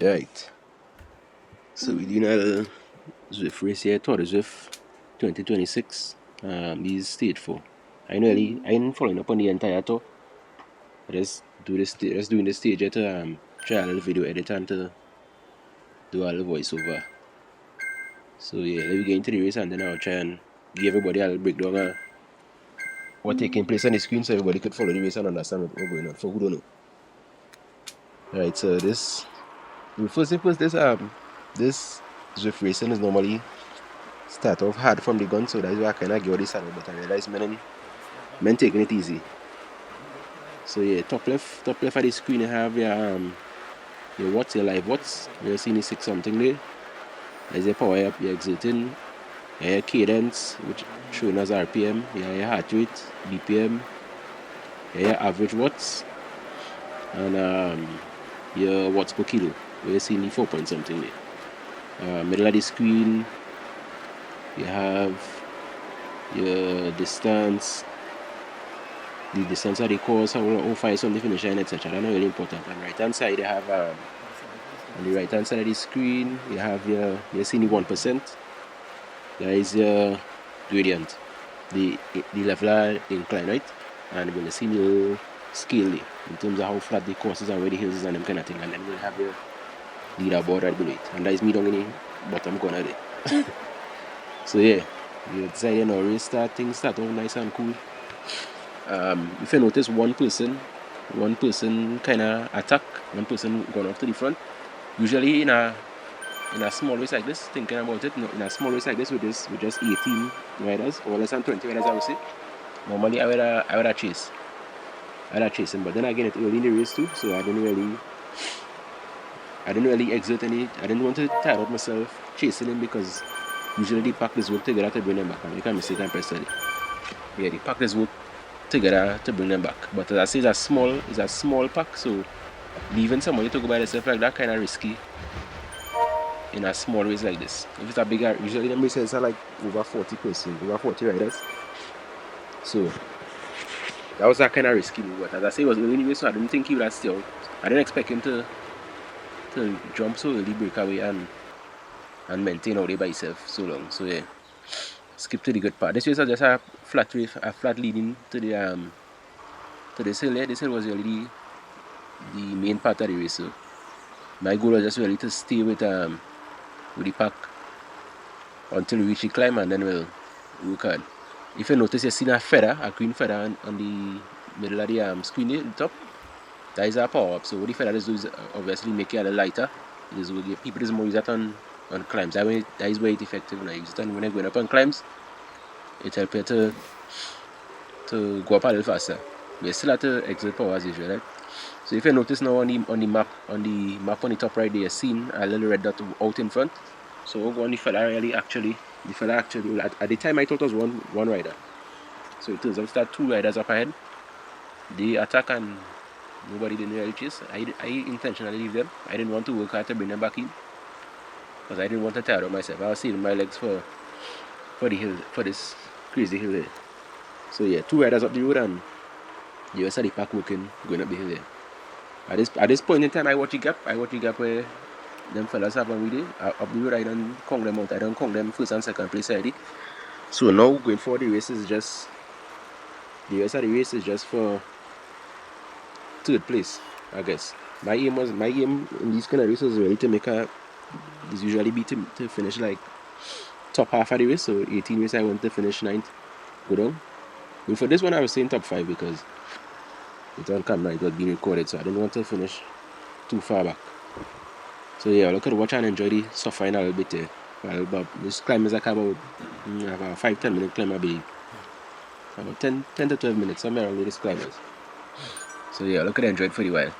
Right. So we doing a Zwift race here, Tour de Zwift 2026. This is stage 4. I ain't following up on the entire tour. I just doing the stage here to try a little video edit and to do a little voiceover. So yeah, let me get into the race and then I'll try and give everybody a little breakdown of what taking place on the screen so everybody could follow the race and understand what's going on for who don't know. Right, so first thing first, this Zwift racing is normally start off hard from the gun, so that's why I kinda give this started, but I realized men taking it easy. So yeah, top left of the screen you have your live watts. You're seeing the 6 something there. There's your power up, you're exiting, your cadence, which showing us RPM, your heart rate, BPM, your average watts, and your watts per kilo. You're seeing the 4 point something there. Middle of the screen, you have your distance, the distance of the course, how far is on the finish line, etc. That's not really important. On the right hand side, you have on the right hand side of the screen, you have your seeing the 1%. There is your gradient, the level incline, right? And we'll see the scale there, in terms of how flat the course is and where the hills is and them kind of thing. And then we'll have your leaderboard right below it. And that is me down in the bottom corner there. So yeah, you decide you know race start, things start off nice and cool. If you notice one person kind of attack, one person going off to the front. Usually in a small race like this, thinking about it, in a small race like this with just 18 riders or less than 20 riders, I would say. Normally I would have chase. I would have chase him, but then again it's early in the race too, so I didn't really exert any. I didn't want to tire out myself chasing him because usually the pack is work together to bring them back. I make a mistake and personally. Yeah, the pack is work together to bring them back. But as I say, it's a small pack, so leaving somebody to go by themselves like that kind of risky in a small race like this. If it's a bigger, usually the races are like over 40 person, over 40 riders. So that was that kind of risky move. But as I say, it was early anyway, so I didn't think he would have still. I didn't expect him to jump so early, break away, and maintain out there by himself so long. So yeah, skip to the good part. This race was just a flat race, a flat leading to this hill. Yeah, this hill was really the main part of the race. So my goal was just really to stay with the pack until we reach the climb, and then we'll work hard. If you notice, you see a feather, a green feather on the middle of the screen here, the top. That is a power up. So what the feather does is obviously make it a little lighter. It is will give people more use that on climbs. That is where it's effective when I use it. And when I go up on climbs, it helps you to go up a little faster. But you still have to exert power as usual, right? So if you notice now on the map on the top right there, you're seeing a little red dot out in front. So we'll go on the fella actually at the time I thought it was one rider. So it turns out that 2 riders up ahead. They attack and nobody didn't really chase. I intentionally leave them. I didn't want to work hard to bring them back in because I didn't want to tire out myself. I was saving my legs for the hill, for this crazy hill there. So yeah, 2 riders up the road and the rest of the pack working going up the hill there. At this point in time, I watch the gap where them fellas have on with it. Up the road, I don't count them out. I don't count them first and second place already. So now going forward, the rest of the race is just for 3rd place, I guess. My aim in these kind of races is really to is usually be to finish like top half of the race. So 18 race I want to finish 9th, go down. But for this one I was saying top 5 because it's on camera, it was being recorded, so I didn't want to finish too far back. So yeah, look at watch and enjoy the suffering a little bit there. Well, this climb is like about 5-10 minute climb, maybe about 10 to 12 minutes, somewhere around this climb is. So yeah, look at enjoy it for a while.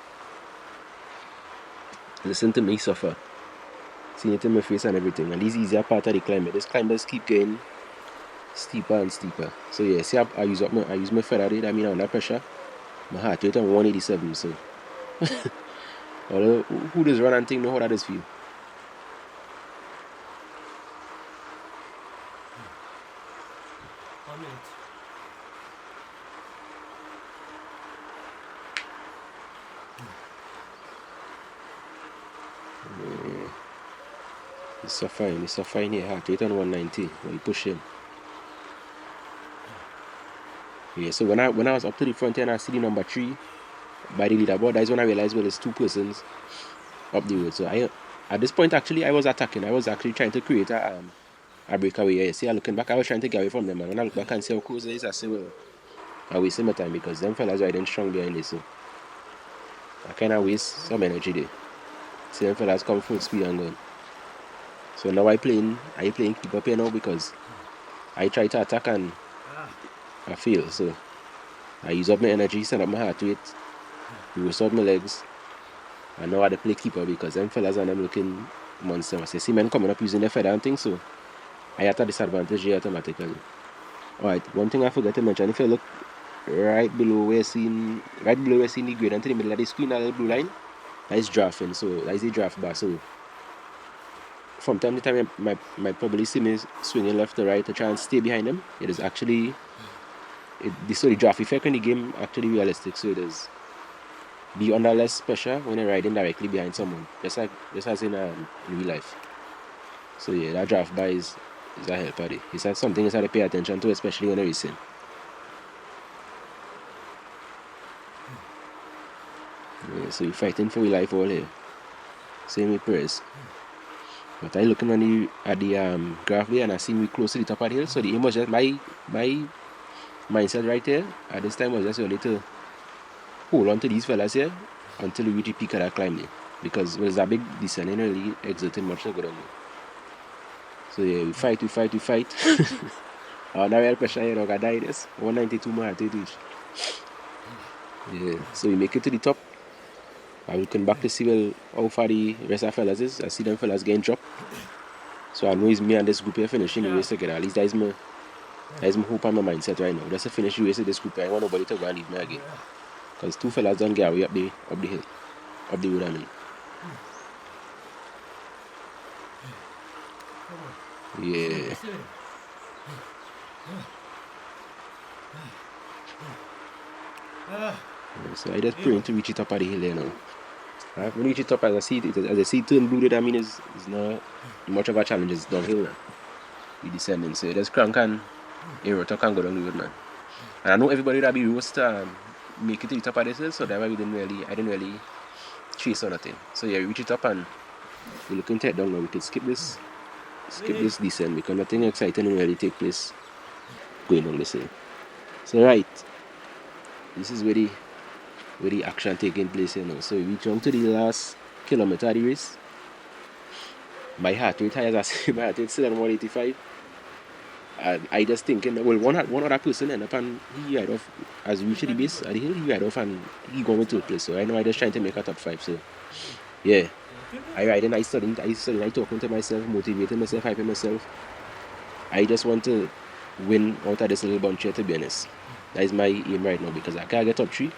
Listen to me suffer. Seeing it in my face and everything. And this is easier part of the climb. This climb does keep getting steeper and steeper. So yeah, see I use my Ferrari, that means I'm under pressure. My heart rate on 187, so although who does run and think know how that is for you? He's suffering here. Heart rate on 190 when you push him. Yeah, so when I was up to the front end, I see the number 3 by the leaderboard. That's when I realized, well, there's 2 persons up the road. So at this point, actually, I was attacking. I was actually trying to create a breakaway. Yeah, see, looking back, I was trying to get away from them. And when I look back and see how close it is, I say, well, I wasted my time because them fellas riding strong behind this. So I kind of waste some energy there. See, them fellas come full speed and going. So now I playing keep up here now because I try to attack and I fail. So I use up my energy, send up my heart rate, reverse out my legs, and now I had to play keeper because them fellas and them looking monster. I see men coming up using their feather and things, so I had a disadvantage here automatically. Alright, one thing I forgot to mention, if you look right below where you're seeing the grid into the middle of the screen, that little blue line, that is drafting, so that is the draft bar. So from time to time, you might probably see me swinging left to right to try and stay behind them. It is actually, the draft effect in the game actually realistic, so it is be under less pressure when you're riding directly behind someone, just as in real life. So yeah, that draft bar is a help buddy. It's something you have to pay attention to, especially when you're racing. Yeah, so you're fighting for your life all here. Same with Perez. But I looking at the graph there and I see we close to the top of the hill. So the aim was just my mindset right here at this time was just only to hold on to these fellas here until we reach the peak of that climb there. Because there's a big descent and really exerting much to go down there. So yeah, we fight. Now real pressure here, I die this. 192 more at each. Yeah, so we make it to the top. I'm looking back to see well how far the rest of the fellas is. I see them fellas getting dropped. So I know it's me and this group here finishing the race together. At least that is my hope and my mindset right now. Just to finish the race with this group. I want nobody to go and leave me again. Because 2 fellas don't get away up the hill. Up the road, I mean. Yeah. So I just praying to reach it up at the hill there now. When you reach it up, as I see it turn blue, that means it's not much of a challenge. It's downhill now. We descending, so just crank and aero talk and go down the road, man. And I know everybody that be roast make it to the top of this hill, so that's why I didn't really chase or nothing. So yeah, we reach it up and we're looking to head down now. We could skip this descent because nothing exciting will really take place going on this hill. So right, this is where the action taking place here now. So we jump to the last kilometer of the race. My heart rate high, as I say, my heart rate still at 185. And I just thinking, well, one other person ended up and he ride off as we reach the base at the hill, he ride off and he going to third place. So I know I just trying to make a top 5. So yeah, I riding, I studying, I talking to myself, motivating myself, hyping myself. I just want to win out of this little bunch here, to be honest. That is my aim right now because I can't get top 3.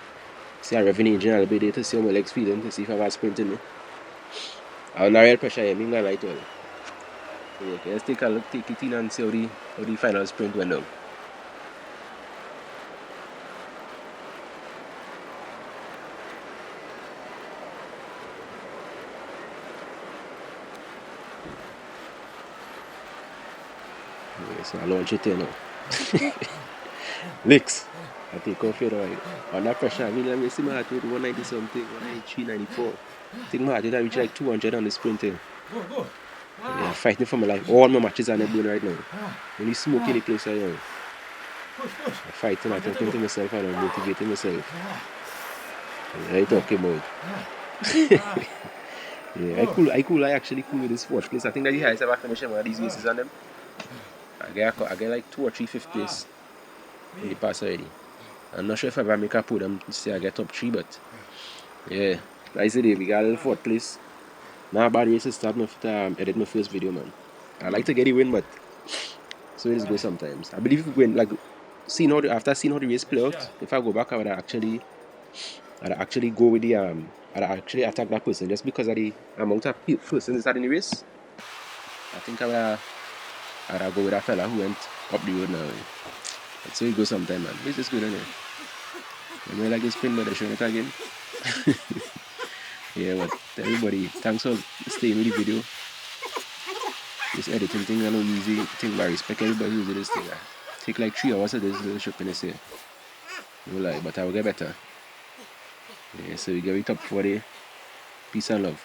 See, I'm revving the engine a little bit there to see how my legs feeling, to see if I have a sprint in me. I'm not real pressure here, I'm going right well. So yeah, let's take it in and see how the final sprint went down. Yeah, so I launch it here now. Licks. I take off here right. Under pressure, I mean, let me see my heart rate 190 something, 193, 94. I think my heart rate reach like 200 on the sprint here. Yeah, fighting for my life. All my matches are not doing right now. Only smoking the place right now. I'm fighting, I'm talking to myself and I'm motivating myself. Yeah, I talking about. Yeah, I actually cool with this 4th place. I think that the highest ever finished in one of these races on them. I get like 2 or 3 5th place in the past already. I'm not sure if I ever make a podium to say I get top 3, but yeah, like I said, we got a little 4th place. Now bad race to start me to edit my first video, man. I like to get the win, but so it is good sometimes. I believe if we win, like after seeing how the race play out, if I go back, I'd actually go with the I'd actually attack that person just because of the amount of persons that in the race. I think I'd go with that fella who went up the road now. That's how it goes sometimes, man. This is good, isn't it? You know, like this sprint, but I show it again. Yeah, but everybody, thanks for staying with the video. This editing thing, I don't usually think, but I respect everybody who's doing this thing. I take like 3 hours of this little shopping here. No lie, but I will get better. Yeah, so we get it up for the peace and love.